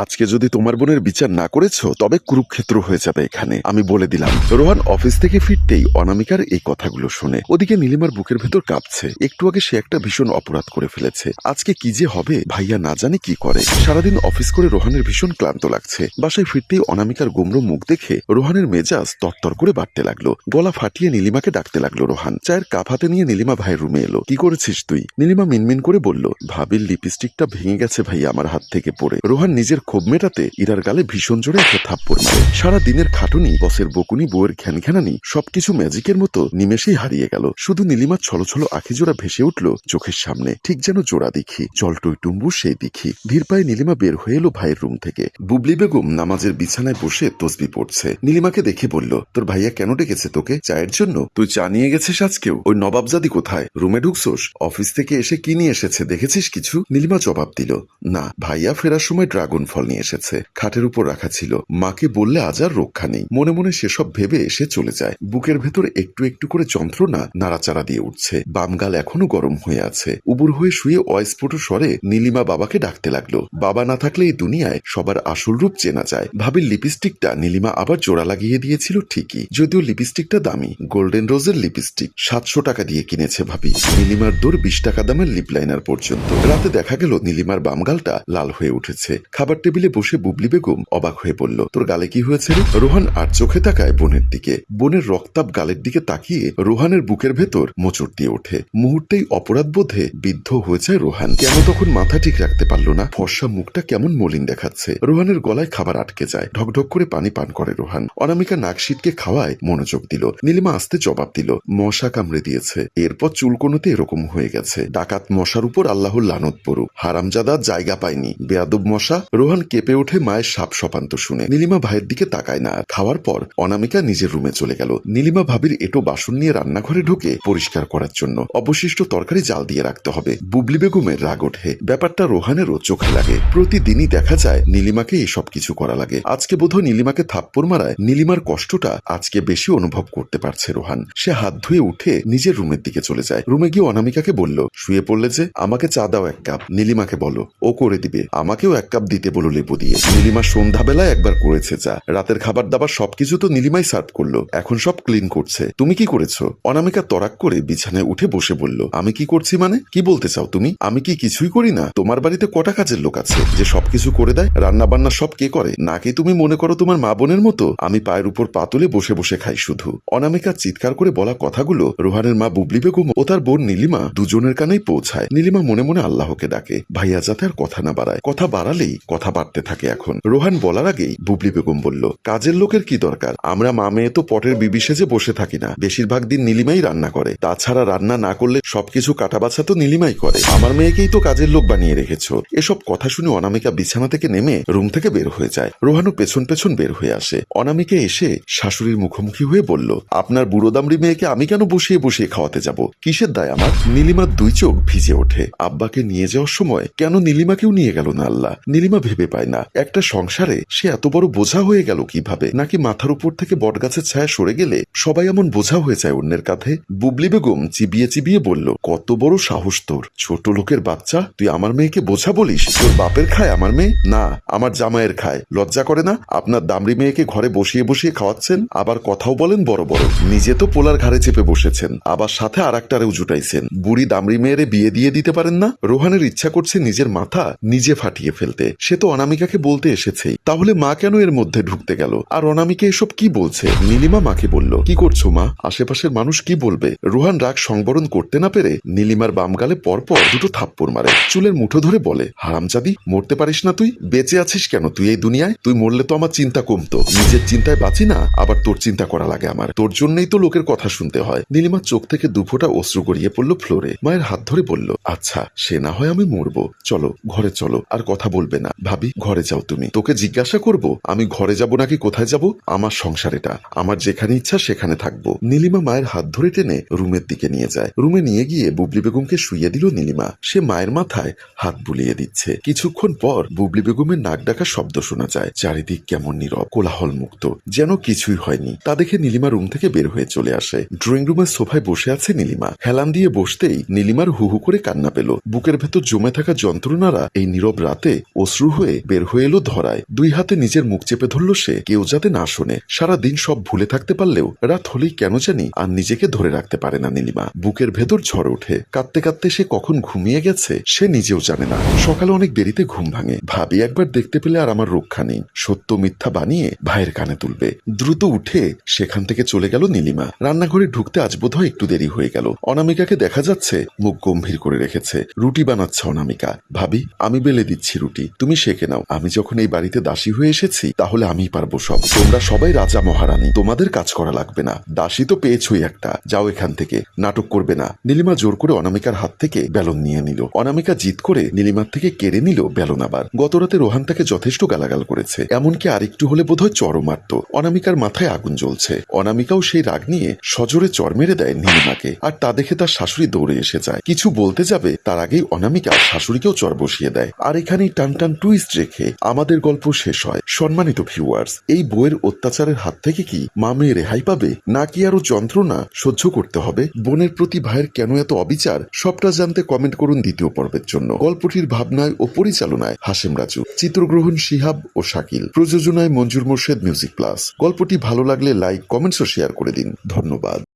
আজকে যদি তোমার বোনের বিচার না করেছো তবে কুরুক্ষেত্র হয়ে যাবে এখানে, আমি বলে দিলাম। রোহান অফিস থেকে ফিরতেই অনামিকার এই কথাগুলো শুনে ওদিকে নীলিমার বুকের ভেতর কাঁপছে। একটু আগে সে একটা ভীষণ অপরাধ করে ফেলেছে। আজকে কি যে হবে ভাইয়া না জানি কি করে। সারাদিন অফিস করে রোহানের ভীষণ ক্লান্ত লাগছে। বাসায় ফিরতেই অনামিকার গোমড়ো মুখ দেখে রোহানের মেজাজ তরতর করে বাড়তে লাগলো। গলা ফাটিয়ে নীলিমাকে ডাকতে লাগলো রোহান। চায়ের কাপ হাতে নিয়ে নীলিমা ভাইয়ের রুমে এলো। কি করেছিস তুই? নীলিমা মিনমিন করে বলল, ভাবির লিপস্টিকটা ভেঙে গেছে ভাইয়া আমার হাত থেকে পড়ে। রোহান নিজের ক্ষোভ মেটাতে ইরার গালে ভীষণ জোরে একটা থাপ্পড় মারে। সারা দিনের খাটুনি, বসের বকুনি, বউয়ের ঘ্যানঘ্যানানি সবকিছু ম্যাজিকের মতো নিমেষেই হারিয়ে গেল। শুধু নীলিমার ছলছলো আখিজোড়া ভেসে উঠল চোখের সামনে, ঠিক যেন জোড়া দেখি জলটই টুম্বু সেই দেখি। ধীর পায়ে নীলিমা বের হয়ে এলো ভাইয়ের রুম থেকে। বুবলি বেগম নামাজের বিছানায় বসে তসবি পড়ছে। নীলিমাকে দেখে বলল, তোর ভাইয়া কেন ডেকেছে তোকে? চায়ের জন্য? তুই চা নিয়ে গেছিস আজকেও? ওই নবাবজাদি কোথায়? রুমে ঢুকছোস? অফিস থেকে এসে কি নিয়ে এসেছে দেখেছিস কিছু? নীলিমা জবাব দিল, না ভাইয়া ফেরার সময় ড্রাগন ফল নিয়ে এসেছে, খাটের উপর রাখা ছিল। মাকে বললে আজ আর রক্ষা নেই। মনে মনে সেসব ভেবে এসে চলে যায়। বুকের ভেতর একটু একটু করে যন্ত্রণা নাড়াচাড়া দিয়ে উঠছে। বাম গাল এখনো গরম হয়ে আছে। উবুর হয়ে শুয়ে অস্ফুট স্বরে নীলিমা বাবাকে ডাকতে লাগলো। বাবা না থাকলে এই দুনিয়ায় সবার আসল রূপ চেনা যায়। ভাবির লিপস্টিকটা নীলিমা আবার জোড়া লাগিয়ে দিয়েছিল ঠিকই, যদিও লিপস্টিকটা দামি, গোল্ডেন রোজের লিপস্টিক। 700 টাকা দিয়ে কিনেছে ভাবি। নীলিমার দৌড় 20 টাকা দামের লিপ লাইনার পর্যন্ত। রাতে দেখা গেল নীলিমার বাম গালটা লাল হয়ে উঠেছে। খাবার টেবিলে বসে বুবলি বেগম অবাক হয়ে বলল, তোর গালে কি হয়েছে রে? রোহান আর চোখে তাকায় বোনের দিকে। বোনের রক্তাভ গালের দিকে তাকিয়ে রোহানের বুকের ভেতর মোচড় দিয়ে ওঠে। মুহূর্তেই অপরাধ বোধে বিদ্ধ হয়ে যায় রোহান। কেন তখন মাথা ঠিক রাখতে পারল না। ফর্সা মুখটা কেমন মলিন দেখাচ্ছে। রোহানের গলায় খাবার আটকে যায়। ঢকঢক করে পানি পান করে রোহান। অনামিকা নাক শীতকে খাওয়ায় মনোযোগ দিল। নীলিমা আস্তে জবাব দিল, মশা কামড়ে দিয়েছে, এরপর চুলকোনোতে এরকম হয়ে গেছে। ডাকাত মশার উপর আল্লাহর লানত পড়ুক, হারামজাদা জায়গা পায়নি, বেয়াদব মশা। রোহান কেঁপে ওঠে মায়ের সাপ সপান্ত শুনে। নীলিমা ভাইয়ের দিকে তাকায় না। খাওয়ার পর অনামিকা নিজের রুমে চলে গেল। নীলিমা ভাবির এটো বাসন নিয়ে রান্নাঘরে ঢুকে পরিষ্কার করার জন্য। অবশিষ্ট তরকারি জাল দিয়ে রাখতে হবে। বুবলি বেগমের রাগ ওঠে। ব্যাপারটা রোহানেরও চোখে লাগে। প্রতিদিনই দেখা যায় নীলিমাকে এসব কিছু করা লাগে। আজকে বোধহয় নীলিমাকে থাপ্পড় মারায় নীলিমার কষ্টটা আজকে বেশি অনুভব করতে পারছে রোহান। সে হাত ধুয়ে উঠে নিজের রুমের দিকে চলে যায়। রুমে গিয়ে অনামিকাকে বলল, শুয়ে পড়লে যে, আমাকে চা দাও 1 কাপ। নীলিমাকে বলো, ও করে দিবে। আমাকেও 1 কাপ দিতে বলো লেবু দিয়ে। নীলিমা সন্ধ্যাবেলায় একবার করেছে চা। রাতের খাবার দাবার সবকিছু তো নীলিমাই সার্ভ করলো। এখন সব ক্লিন করছে। তুমি কি করেছো? অনামিকা তরাক করে বিছানায় উঠে বসে বলল, আমি কি করছি মানে? কি বলতে চাও তুমি? আমি কি কিছুই করি না? তোমার বাড়িতে কটা কাজের লোক আছে যে সবকিছু করে দেয়? রান্না বান্না সব কে করে? নাকি তুমি মনে করো তোমার মা বোনের মতো আমি পায়ের উপর পা তুলে বসে বসে খাই শুধু? অনামিকা চিৎকার করে বলা কথাগুলো রোহানের মা বুবলি বেগম ও তার বোন নীলিমা দুজনের কানেই পৌঁছায়। নীলিমা মনে মনে আল্লাহকে ডাকে, ভাইয়া যাতে আর কথা না বাড়ায়। কথা বাড়ালেই কথা বাড়তে থাকে। এখন রোহান বলার আগেই বুবলি বেগম বলল, কাজের লোকের কি দরকার? আমরা মা মেয়ে তো পটের বিবি সেজে বসে থাকি না। বেশিরভাগ দিন নীলিমাই রান্না করে। তাছাড়া রান্না না করলে সবকিছু কাটা বাছা তো নীলিমাই করে। আমার মেয়েকেই তো কাজের লোক বানিয়ে রেখেছ। এসব কথা শুনে অনামিকা বিছানা থেকে নেমে রুম থেকে বের হয়ে যায়। রোহানও পেছন পেছন বের হয়ে আসে। অনামিকা এসে শাশুড়ির মুখোমুখি হয়ে বলল, আপনার বুড়ো দামড়ি মেয়েকে আমি কেন বসিয়ে বসিয়ে খাওয়াতে যাব? কিসের দায় আমার? নীলিমার 2 চোখ ভিজে ওঠে। আব্বাকে নিয়ে যাওয়ার সময় কেন নীলিমাকেও নিয়ে গেল না আল্লাহ? নীলিমা ভেবে পায় না, একটা সংসারে সে এত বড় বোঝা হয়ে গেল কিভাবে? নাকি মাথার উপর থেকে বটগাছের ছায়া সরে গেলে সবাই এমন বোঝা হয়ে যায় অন্যের কাঁধে? বুবলি বেগম চিবিয়ে চিবিয়ে বলল, কত বড় সাহস তোর! ছোট লোকের বাচ্চা, তুই আমার মেয়েকে বোঝা বলিস? তোর বাপের খায় আমার মেয়ে? না, আমার জামাইয়ের খায়। লজ্জা করে না? আপনার দামড়ি মেয়েকে ঘরে বসিয়ে বসিয়ে খাওয়াচ্ছেন, আবার কথাও বলেন বড় বড়। নিজে তো পোলার ঘাড়ে চেপে বসেছেন, আবার সাথে আর একটারেও জুটাইছেন। বুড়ি দামড়ি মেয়েরে বিয়ে দিয়ে দিতে পারেন না? রোহানের ইচ্ছা করছে নিজের মাথা নিজে ফাটিয়ে ফেলতে। সে তো অনামিকাকে বলতে এসেছেই, তাহলে মা কেন এর মধ্যে ঢুকতে গেল? আর অনামিকা এসব কি বলছে? নীলিমা মাকে বলল, কি করছো মা? আশেপাশের মানুষ কি বলবে? রোহান রাগ সংবরণ করতে না পেরে নীলিমার বাম গালে পরপর 2টো থাপ্পড় মারে। চুলের মুঠো ধরে বলে, হারামজাদি, মরতে পারিস না তুই? বেঁচে আছিস কেন তুই এই দুনিয়ায়? তুই মরলে তো আমার চিন্তা কমতো। নিজের চিন্তায় বাঁচি না, আবার তোর চিন্তা করা লাগে আমার। তোর জন্যই তো লোকের কথা শুনতে হয়। নীলিমার চোখ থেকে 2 ফোঁটা অশ্রু গড়িয়ে পড়ল ফ্লোরে। মায়ের হাত ধরে বলল, আচ্ছা সে না হয় আমি মরবো, চলো ঘরে চলো, আর কথা বলবে না। ভাবি, ঘরে যাও তুমি। তোকে জিজ্ঞাসা করব আমি ঘরে যাব নাকি কোথায় যাব? আমার সংসার এটা, আমার যেখানে ইচ্ছা সেখানে থাকবো। নীলিমা মায়ের হাত ধরে টেনে রুমের দিকে নিয়ে যায়। রুমে নিয়ে গিয়ে বুবলি বেগমকে শুইয়ে দিল নীলিমা। সে মায়ের মাথায় হাত বুলিয়ে দিচ্ছে। কিছুক্ষণ পর বুবলি বেগমের নাক ডাকার শব্দ শোনা যায়। চারিদিক কেমন নীরব, কোলাহল মুক্ত, যেন কিছুই হয়নি। তা দেখে নীলিমা রুম থেকে বের হয়ে চলে আসে। ড্রয়িং রুমের সোফায় বসে আছে নীলিমা। হেলান দিয়ে বসতেই নীলিমার হু হু করে কান্না পেল। বুকের ভেতর জমে থাকা যন্ত্রণারা এই নীরব রাতে অশ্রু হয়ে হয়ে বের হয়ে এলো ধরায়। 2 হাতে নিজের মুখ চেপে ধরল সে, কেউ যাতে না শোনে। সারা দিন সব ভুলে থাকতে পারলেও রাত হলেই কেন জানি আর নিজেকে ধরে রাখতে পারে না নীলিমা। বুকের ভেতর ঝড় ওঠে। কাঁদতে কাঁদতে সে কখন ঘুমিয়ে গেছে সে নিজেও জানে না। সকালে অনেক দেরিতে ঘুম ভাঙে। ভাবি একবার দেখতে পেলে আর আমার রক্ষা নেই। সত্য মিথ্যা বানিয়ে ভাইয়ের কানে তুলবে। দ্রুত উঠে সেখান থেকে চলে গেল নীলিমা। রান্নাঘরে ঢুকতে আজ বোধহয় একটু দেরি হয়ে গেল। অনামিকাকে দেখা যাচ্ছে মুখ গম্ভীর করে রেখেছে। রুটি বানাচ্ছে অনামিকা। ভাবি, আমি বেলে দিচ্ছি রুটি, তুমি সেঁকে নাও। আমি যখন এই বাড়িতে দাসী হয়ে এসেছি তাহলে আমিই পারবো সব। তোমরা সবাই রাজা মহারানী, তোমাদের কাজ করা লাগবে না। দাসী তো পেয়েছই একটা, যাও এখান থেকে, নাটক করবে না। নীলিমা জোর করে অনামিকার হাত থেকে বেলন নিয়ে নিল। অনামিকা জিদ করে নীলিমার থেকে কেড়ে নিল বেলন। আবার গতরাতে রোহান তাকে যথেষ্ট গালাগাল করেছে, এমনকি আরেকটু হলে বোধহয় চড়ও মারত। অনামিকার মাথায় আগুন জ্বলছে। অনামিকাও সেই রাগ নিয়ে সজোরে চর মেরে দেয় নীলিমাকে। আর তা দেখে তার শাশুড়ি দৌড়ে এসে যায়। কিছু বলতে যাবে তার আগেই অনামিকা শাশুড়িকেও চর বসিয়ে দেয়। আর এখানেই টান টান টুইস্ট রেখে আমাদের গল্প শেষ হয়। সম্মানিত ভিউয়ার্স, এই বইয়ের অত্যাচারের হাত থেকে কি মা মেয়ে রেহাই পাবে, নাকি আরো যন্ত্রণা সহ্য করতে হবে? বোনের প্রতি ভাইয়ের কেন এত অবিচার, সবটা জানতে কমেন্ট করুন দ্বিতীয় পর্বের জন্য। গল্পটির ভাবনায় ও পরিচালনায় হাশেম রাজু, চিত্রগ্রহণ শিহাব ও শাকিল, প্রযোজনায় মঞ্জুর মোর্শেদ, মিউজিক প্লাস। গল্পটি ভালো লাগলে লাইক, কমেন্টস ও শেয়ার করে দিন। ধন্যবাদ।